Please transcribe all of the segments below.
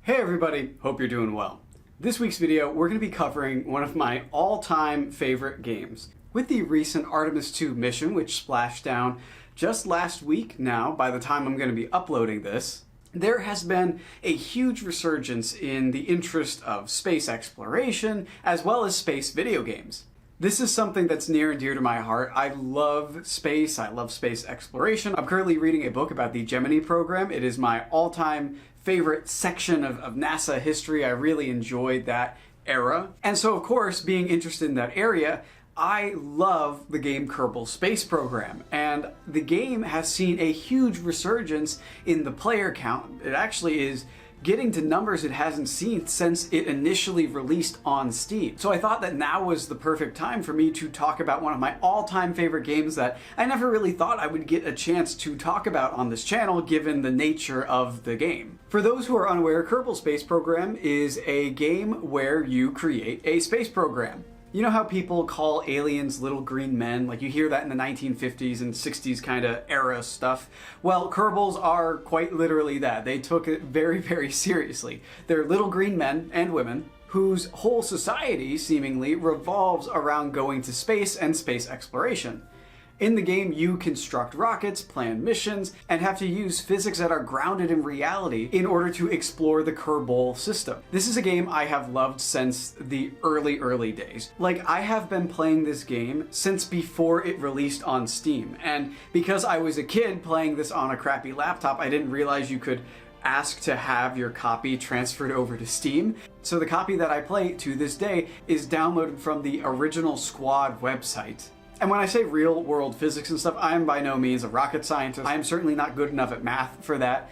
Hey everybody, hope you're doing well. This week's video, we're going to be covering one of my all-time favorite games. With the recent Artemis 2 mission, which splashed down just last week now, by the time I'm going to be uploading this, there has been a huge resurgence in the interest of space exploration, as well as space video games. This is something that's near and dear to my heart. I love space. I love space exploration. I'm currently reading a book about the Gemini program. It is my all-time favorite section of NASA history. I really enjoyed that era. And so, of course, being interested in that area, I love the game Kerbal Space Program. And the game has seen a huge resurgence in the player count. It actually is getting to numbers it hasn't seen since it initially released on Steam. So I thought that now was the perfect time for me to talk about one of my all-time favorite games that I never really thought I would get a chance to talk about on this channel given the nature of the game. For those who are unaware, Kerbal Space Program is a game where you create a space program. You know how people call aliens little green men? Like you hear that in the 1950s and 60s kind of era stuff. Well, Kerbals are quite literally that. They took it very, very seriously. They're little green men and women whose whole society seemingly revolves around going to space and space exploration. In the game, you construct rockets, plan missions, and have to use physics that are grounded in reality in order to explore the Kerbal system. This is a game I have loved since the early days. Like, I have been playing this game since before it released on Steam, and because I was a kid playing this on a crappy laptop, I didn't realize you could ask to have your copy transferred over to Steam. So the copy that I play to this day is downloaded from the original Squad website. And when I say real world physics and stuff, I am by no means a rocket scientist. I am certainly not good enough at math for that,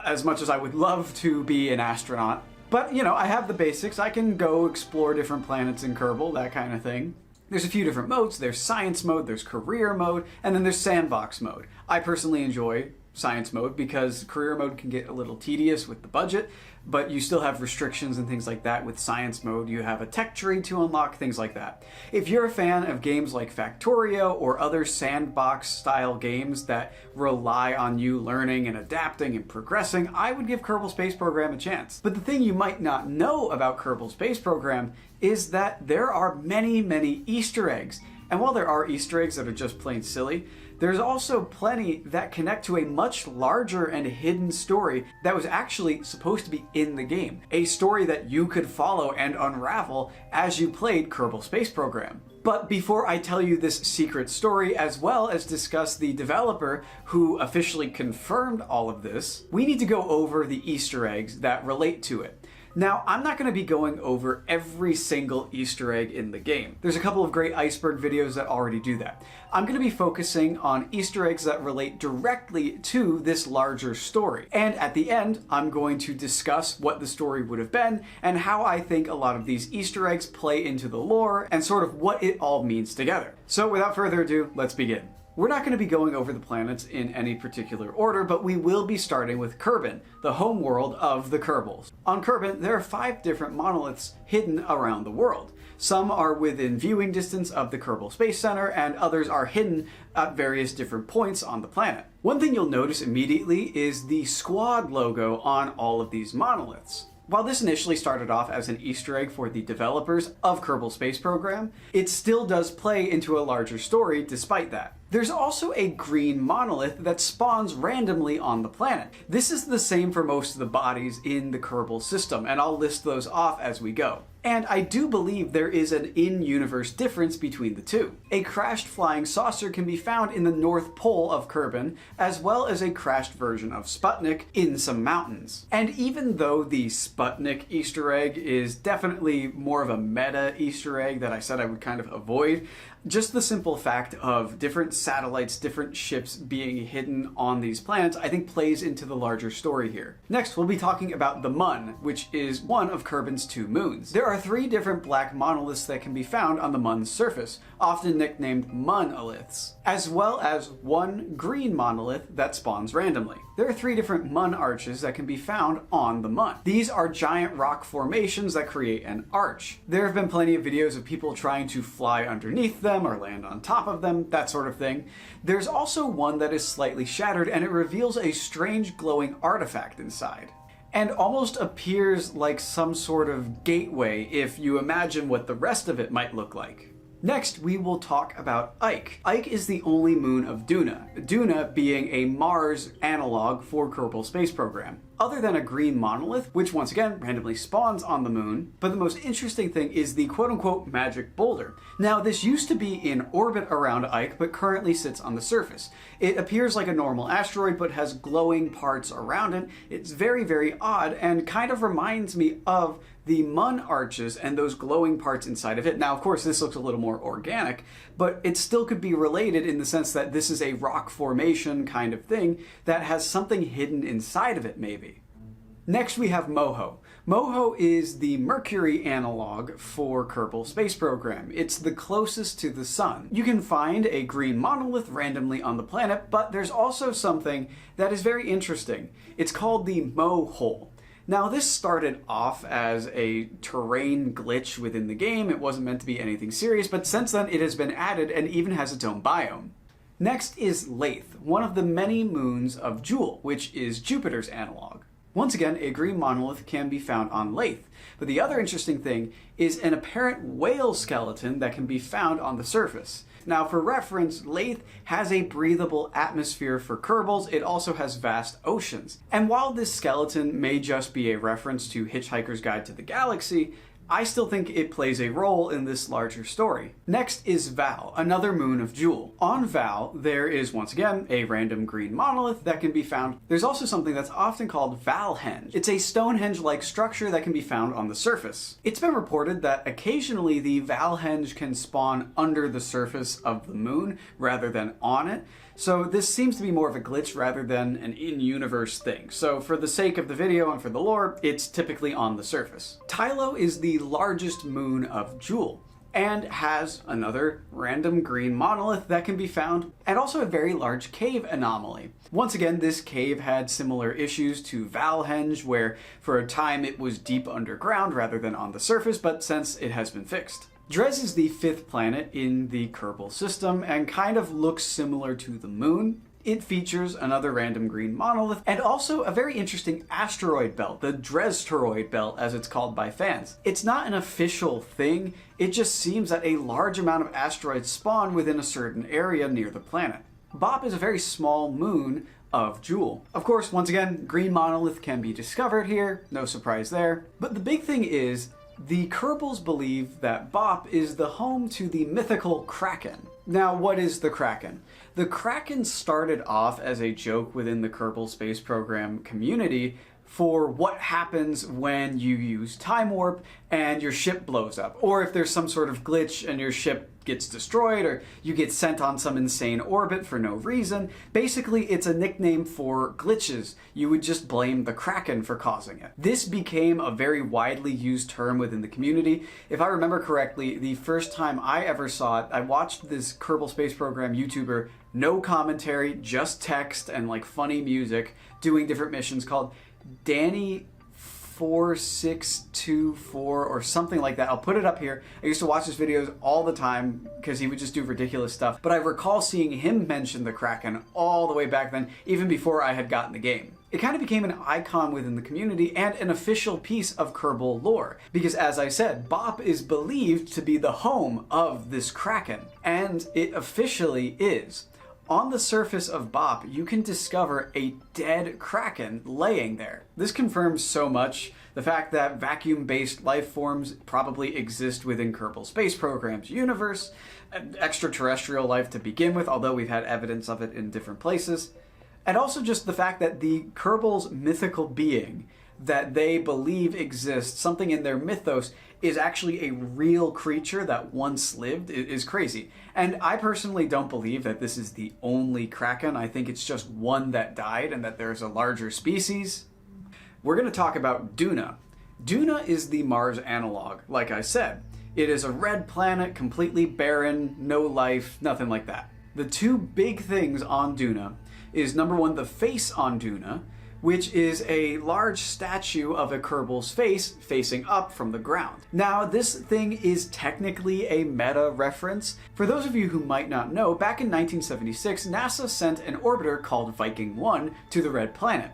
as much as I would love to be an astronaut. But, you know, I have the basics. I can go explore different planets in Kerbal, that kind of thing. There's a few different modes. There's science mode, there's career mode, and then there's sandbox mode. I personally enjoy science mode because career mode can get a little tedious with the budget, but you still have restrictions and things like that with science mode. You have a tech tree to unlock, things like that. If you're a fan of games like Factorio or other sandbox style games that rely on you learning and adapting and progressing, I would give Kerbal Space Program a chance. But the thing you might not know about Kerbal Space Program is that there are many Easter eggs. And while there are Easter eggs that are just plain silly, there's also plenty that connect to a much larger and hidden story that was actually supposed to be in the game. A story that you could follow and unravel as you played Kerbal Space Program. But before I tell you this secret story, as well as discuss the developer who officially confirmed all of this, we need to go over the Easter eggs that relate to it. Now, I'm not going to be going over every single Easter egg in the game. There's a couple of great iceberg videos that already do that. I'm going to be focusing on Easter eggs that relate directly to this larger story. And at the end, I'm going to discuss what the story would have been and how I think a lot of these Easter eggs play into the lore and sort of what it all means together. So without further ado, let's begin. We're not going to be going over the planets in any particular order, but we will be starting with Kerbin, the home world of the Kerbals. On Kerbin, there are 5 different monoliths hidden around the world. Some are within viewing distance of the Kerbal Space Center, and others are hidden at various different points on the planet. One thing you'll notice immediately is the Squad logo on all of these monoliths. While this initially started off as an Easter egg for the developers of Kerbal Space Program, it still does play into a larger story despite that. There's also a green monolith that spawns randomly on the planet. This is the same for most of the bodies in the Kerbal system, and I'll list those off as we go. And I do believe there is an in-universe difference between the two. A crashed flying saucer can be found in the North Pole of Kerbin, as well as a crashed version of Sputnik in some mountains. And even though the Sputnik Easter egg is definitely more of a meta Easter egg that I said I would kind of avoid, just the simple fact of different satellites, different ships being hidden on these planets, I think plays into the larger story here. Next, we'll be talking about the Mun, which is one of Kerbin's 2 moons. There are 3 different black monoliths that can be found on the Mun's surface, often nicknamed Monoliths, as well as 1 green monolith that spawns randomly. There are 3 different Mun arches that can be found on the Mun. These are giant rock formations that create an arch. There have been plenty of videos of people trying to fly underneath them or land on top of them, that sort of thing. There's also one that is slightly shattered and it reveals a strange glowing artifact inside. and almost appears like some sort of gateway if you imagine what the rest of it might look like. Next, we will talk about Ike. Ike is the only moon of Duna, Duna being a Mars analog for Kerbal Space Program. Other than a green monolith, which once again randomly spawns on the moon, but the most interesting thing is the quote-unquote magic boulder. Now, this used to be in orbit around Ike, but currently sits on the surface. It appears like a normal asteroid, but has glowing parts around it. It's very, very odd, and kind of reminds me of the Mun arches and those glowing parts inside of it. Now, of course, this looks a little more organic, but it still could be related in the sense that this is a rock formation kind of thing that has something hidden inside of it, maybe. Next, we have Moho. Moho is the Mercury analog for Kerbal Space Program. It's the closest to the sun. You can find a green monolith randomly on the planet, but there's also something that is very interesting. It's called the Mo hole. Now, this started off as a terrain glitch within the game. It wasn't meant to be anything serious, but since then it has been added and even has its own biome. Next is Lathe, one of the many moons of Jool, which is Jupiter's analog. Once again, a green monolith can be found on Lathe, but the other interesting thing is an apparent whale skeleton that can be found on the surface. Now, for reference, Lathe has a breathable atmosphere for Kerbals. It also has vast oceans. And while this skeleton may just be a reference to Hitchhiker's Guide to the Galaxy, I still think it plays a role in this larger story. Next is Val, another moon of Jool. On Val, there is once again a random green monolith that can be found. There's also something that's often called Valhenge. It's a Stonehenge-like structure that can be found on the surface. It's been reported that occasionally the Valhenge can spawn under the surface of the moon rather than on it. So this seems to be more of a glitch rather than an in-universe thing. So for the sake of the video and for the lore, it's typically on the surface. Tylo is the largest moon of Jool and has another random green monolith that can be found, and also a very large cave anomaly. Once again, this cave had similar issues to Valhenge, where for a time it was deep underground rather than on the surface, but since it has been fixed. Dres is the 5th planet in the Kerbal system and kind of looks similar to the moon. It features another random green monolith and also a very interesting asteroid belt, the Dres-toroid belt as it's called by fans. It's not an official thing, it just seems that a large amount of asteroids spawn within a certain area near the planet. Bop is a very small moon of Jool. Of course, once again, green monolith can be discovered here, no surprise there. But the big thing is, the Kerbals believe that Bop is the home to the mythical Kraken. Now, what is the Kraken? The Kraken started off as a joke within the Kerbal Space Program community for what happens when you use time warp and your ship blows up, or if there's some sort of glitch and your ship gets destroyed, or you get sent on some insane orbit for no reason. Basically, it's a nickname for glitches. You would just blame the Kraken for causing it. This became a very widely used term within the community. If I remember correctly, the first time I ever saw it, I watched this Kerbal Space Program YouTuber, no commentary, just text and like funny music, doing different missions, called Danny 4624 or something like that. I'll put it up here. I used to watch his videos all the time because he would just do ridiculous stuff. But I recall seeing him mention the Kraken all the way back then, even before I had gotten the game. It kind of became an icon within the community and an official piece of Kerbal lore. Because as I said, Bop is believed to be the home of this Kraken. And it officially is. On the surface of Bop, you can discover a dead Kraken laying there. This confirms so much. The fact that vacuum-based life forms probably exist within Kerbal Space Program's universe, extraterrestrial life to begin with, although we've had evidence of it in different places. And also just the fact that the Kerbal's mythical being that they believe exists, something in their mythos, is actually a real creature that once lived is crazy. And I personally don't believe that this is the only Kraken. I think it's just one that died and that there's a larger species. We're going to talk about Duna. Duna is the Mars analog, like I said. It is a red planet, completely barren, no life, nothing like that. The two big things on Duna is number one, the face on Duna, which is a large statue of a Kerbal's face facing up from the ground. Now, this thing is technically a meta reference. For those of you who might not know, back in 1976, NASA sent an orbiter called Viking 1 to the Red Planet.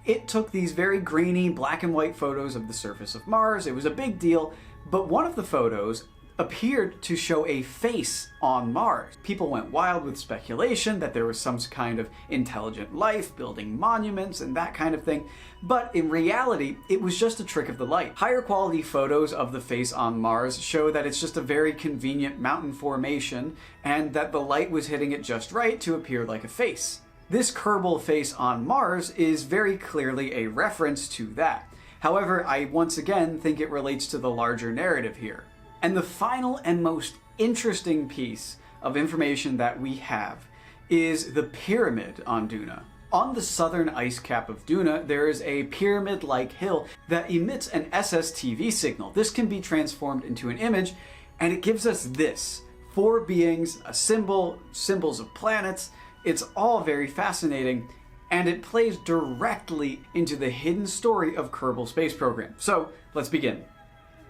it took these very grainy black and white photos of the surface of Mars. It was a big deal, but one of the photos appeared to show a face on Mars. People went wild with speculation that there was some kind of intelligent life building monuments and that kind of thing, but in reality, it was just a trick of the light. Higher quality photos of the face on Mars show that it's just a very convenient mountain formation and that the light was hitting it just right to appear like a face. This Kerbal face on Mars is very clearly a reference to that. However, I once again think it relates to the larger narrative here. And the final and most interesting piece of information that we have is the pyramid on Duna. On the southern ice cap of Duna, there is a pyramid-like hill that emits an SSTV signal. This can be transformed into an image, and it gives us this. 4 beings, a symbol, symbols of planets. It's all very fascinating, and it plays directly into the hidden story of Kerbal Space Program. So, let's begin.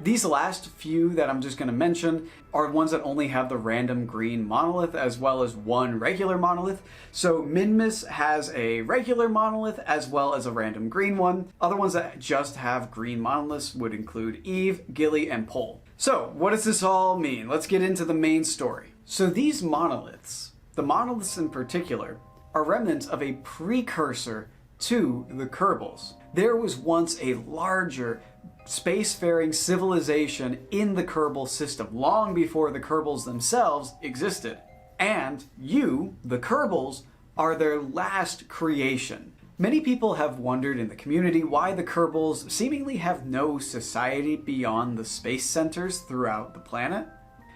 These last few that I'm just going to mention are ones that only have the random green monolith as well as one regular monolith. So Minmus has a regular monolith as well as a random green one. Other ones that just have green monoliths would include Eve, Gilly, and Pole. So what does this all mean? Let's get into the main story. So these monoliths, the monoliths in particular, are remnants of a precursor to the Kerbals. There was once a larger spacefaring civilization in the Kerbal system, long before the Kerbals themselves existed. And you, the Kerbals, are their last creation. Many people have wondered in the community why the Kerbals seemingly have no society beyond the space centers throughout the planet.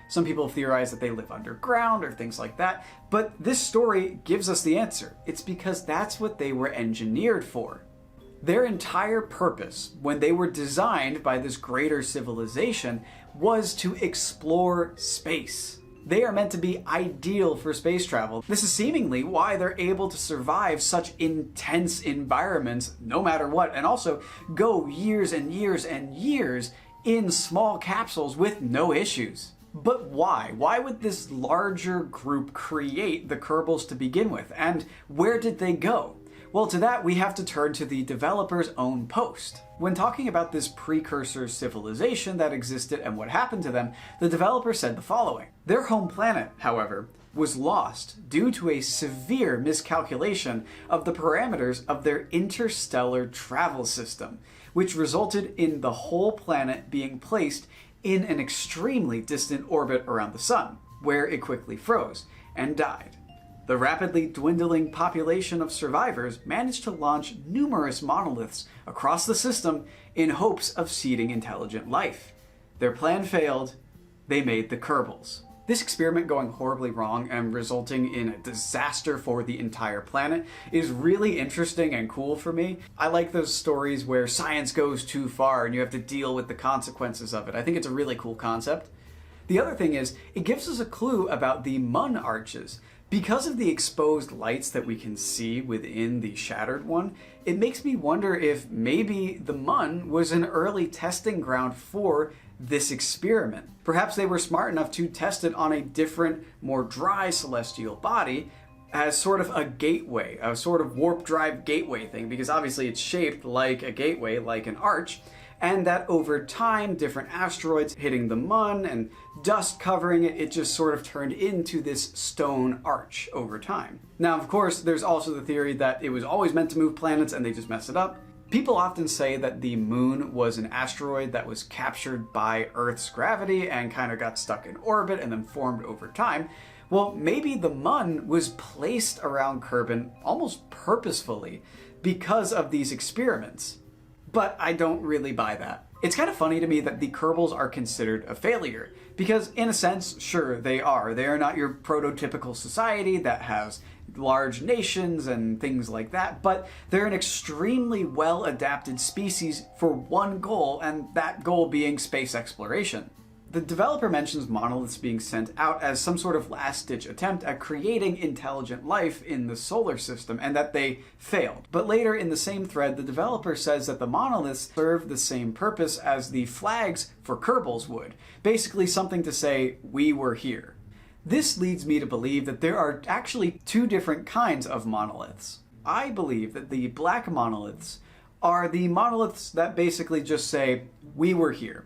Some people theorize that they live underground or things like that, but this story gives us the answer. It's because that's what they were engineered for. Their entire purpose, when they were designed by this greater civilization, was to explore space. They are meant to be ideal for space travel. This is seemingly why they're able to survive such intense environments no matter what, and also go years and years and years in small capsules with no issues. But why? Why would this larger group create the Kerbals to begin with? And where did they go? Well, to that, we have to turn to the developer's own post. When talking about this precursor civilization that existed and what happened to them, the developer said the following. Their home planet, however, was lost due to a severe miscalculation of the parameters of their interstellar travel system, which resulted in the whole planet being placed in an extremely distant orbit around the sun, where it quickly froze and died. The rapidly dwindling population of survivors managed to launch numerous monoliths across the system in hopes of seeding intelligent life. Their plan failed. They made the Kerbals. This experiment going horribly wrong and resulting in a disaster for the entire planet is really interesting and cool for me. I like those stories where science goes too far and you have to deal with the consequences of it. I think it's a really cool concept. The other thing is, it gives us a clue about the Mun arches. Because of the exposed lights that we can see within the shattered one, it makes me wonder if maybe the Mun was an early testing ground for this experiment. Perhaps they were smart enough to test it on a different, more dry celestial body as sort of a gateway, a sort of warp drive gateway thing, because obviously it's shaped like a gateway, like an arch, and that over time, different asteroids hitting the Mun and dust covering it, it just sort of turned into this stone arch over time. Now, of course, there's also the theory that it was always meant to move planets and they just messed it up. People often say that the moon was an asteroid that was captured by Earth's gravity and kind of got stuck in orbit and then formed over time. Well, maybe the Mun was placed around Kerbin almost purposefully because of these experiments. But I don't really buy that. It's kind of funny to me that the Kerbals are considered a failure, because in a sense, sure, they are. They are not your prototypical society that has large nations and things like that, but they're an extremely well-adapted species for one goal, and that goal being space exploration. The developer mentions monoliths being sent out as some sort of last-ditch attempt at creating intelligent life in the solar system, and that they failed. But later in the same thread, the developer says that the monoliths serve the same purpose as the flags for Kerbals would. Basically something to say, we were here. This leads me to believe that there are actually two different kinds of monoliths. I believe that the black monoliths are the monoliths that basically just say, we were here.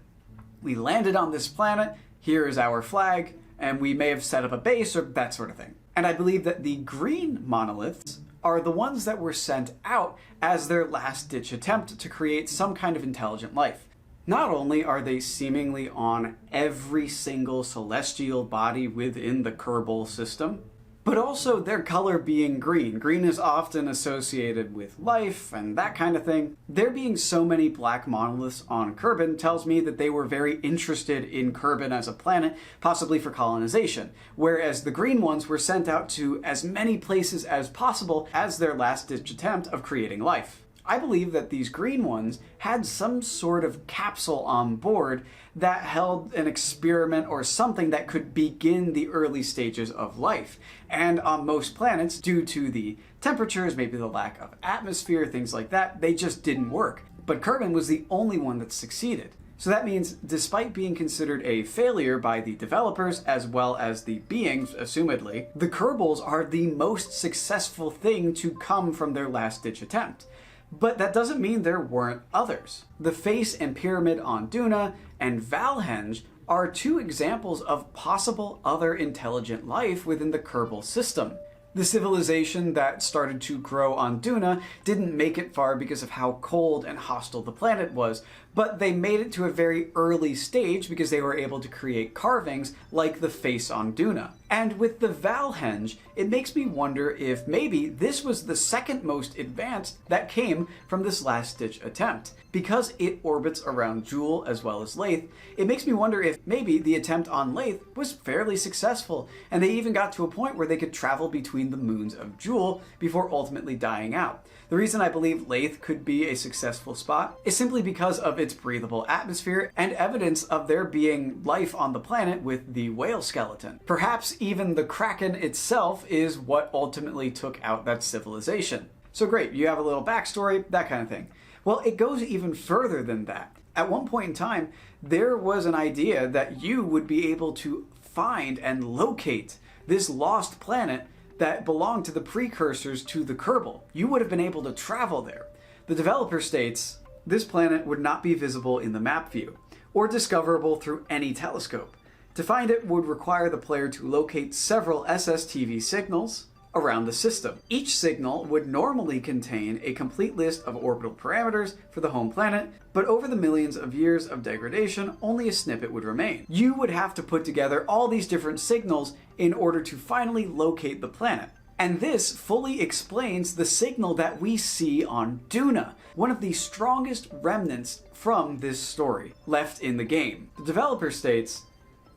We landed on this planet, here is our flag, and we may have set up a base or that sort of thing. And I believe that the green monoliths are the ones that were sent out as their last-ditch attempt to create some kind of intelligent life. Not only are they seemingly on every single celestial body within the Kerbal system, but also their color being green. Green is often associated with life and that kind of thing. There being so many black monoliths on Kerbin tells me that they were very interested in Kerbin as a planet, possibly for colonization, whereas the green ones were sent out to as many places as possible as their last-ditch attempt of creating life. I believe that these green ones had some sort of capsule on board that held an experiment or something that could begin the early stages of life. And on most planets, due to the temperatures, maybe the lack of atmosphere, things like that, they just didn't work. But Kerbin was the only one that succeeded. So that means, despite being considered a failure by the developers as well as the beings, assumedly, the Kerbals are the most successful thing to come from their last-ditch attempt. But that doesn't mean there weren't others. The Face and Pyramid on Duna and Valhenge are two examples of possible other intelligent life within the Kerbal system. The civilization that started to grow on Duna didn't make it far because of how cold and hostile the planet was, but they made it to a very early stage because they were able to create carvings like the Face on Duna. And with the Valhenge, it makes me wonder if maybe this was the second most advanced that came from this last-ditch attempt. Because it orbits around Jewel as well as Lathe, it makes me wonder if maybe the attempt on Lathe was fairly successful, and they even got to a point where they could travel between the moons of Jewel before ultimately dying out. The reason I believe Lathe could be a successful spot is simply because of its breathable atmosphere and evidence of there being life on the planet with the whale skeleton. Perhaps even the Kraken itself is what ultimately took out that civilization. So great, you have a little backstory, that kind of thing. Well, it goes even further than that. At one point in time, there was an idea that you would be able to find and locate this lost planet that belonged to the precursors to the Kerbal. You would have been able to travel there. The developer states, this planet would not be visible in the map view, or discoverable through any telescope. To find it would require the player to locate several SSTV signals around the system. Each signal would normally contain a complete list of orbital parameters for the home planet, but over the millions of years of degradation, only a snippet would remain. You would have to put together all these different signals in order to finally locate the planet. And this fully explains the signal that we see on Duna, one of the strongest remnants from this story left in the game. The developer states,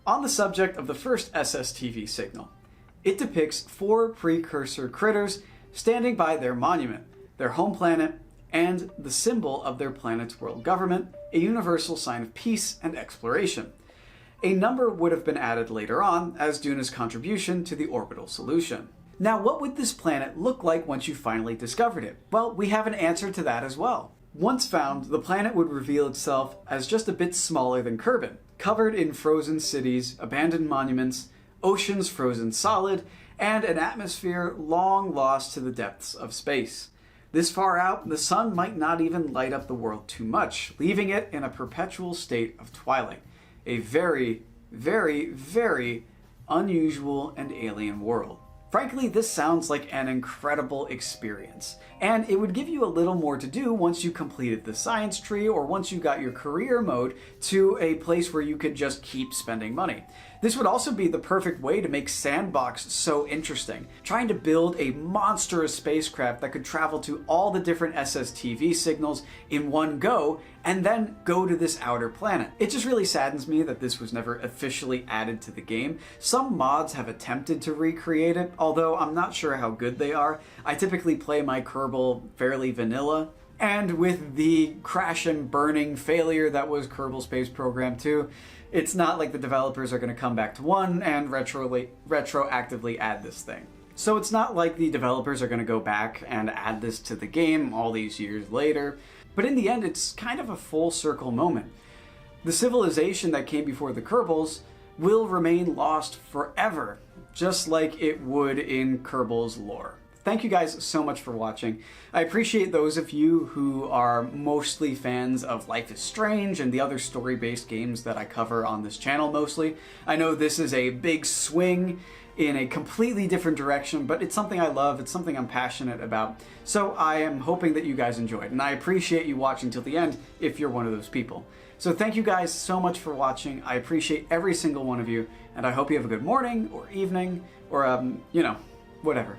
on the subject of the first SSTV signal, it depicts 4 precursor critters standing by their monument, their home planet, and the symbol of their planet's world government, a universal sign of peace and exploration. A number would have been added later on as Duna's contribution to the orbital solution. Now, what would this planet look like once you finally discovered it? Well, we have an answer to that as well. Once found, the planet would reveal itself as just a bit smaller than Kerbin, covered in frozen cities, abandoned monuments, oceans frozen solid, and an atmosphere long lost to the depths of space. This far out, the sun might not even light up the world too much, leaving it in a perpetual state of twilight. A very, very, very unusual and alien world. Frankly, this sounds like an incredible experience, and it would give you a little more to do once you completed the science tree or once you got your career mode to a place where you could just keep spending money. This would also be the perfect way to make Sandbox so interesting, trying to build a monstrous spacecraft that could travel to all the different SSTV signals in one go and then go to this outer planet. It just really saddens me that this was never officially added to the game. Some mods have attempted to recreate it, although I'm not sure how good they are. I typically play my Kerbal fairly vanilla, and with the crash and burning failure that was Kerbal Space Program 2, it's not like the developers are going to come back to 1 and retroactively add this thing. So it's not like the developers are going to go back and add this to the game all these years later, but in the end it's kind of a full circle moment. The civilization that came before the Kerbals will remain lost forever, just like it would in Kerbal's lore. thank you guys so much for watching. I appreciate those of you who are mostly fans of Life is Strange and the other story-based games that I cover on this channel mostly. I know this is a big swing in a completely different direction, but it's something I love, it's something I'm passionate about. So I am hoping that you guys enjoyed, and I appreciate you watching till the end if you're one of those people. So thank you guys so much for watching. I appreciate every single one of you, and I hope you have a good morning or evening or, you know, whatever.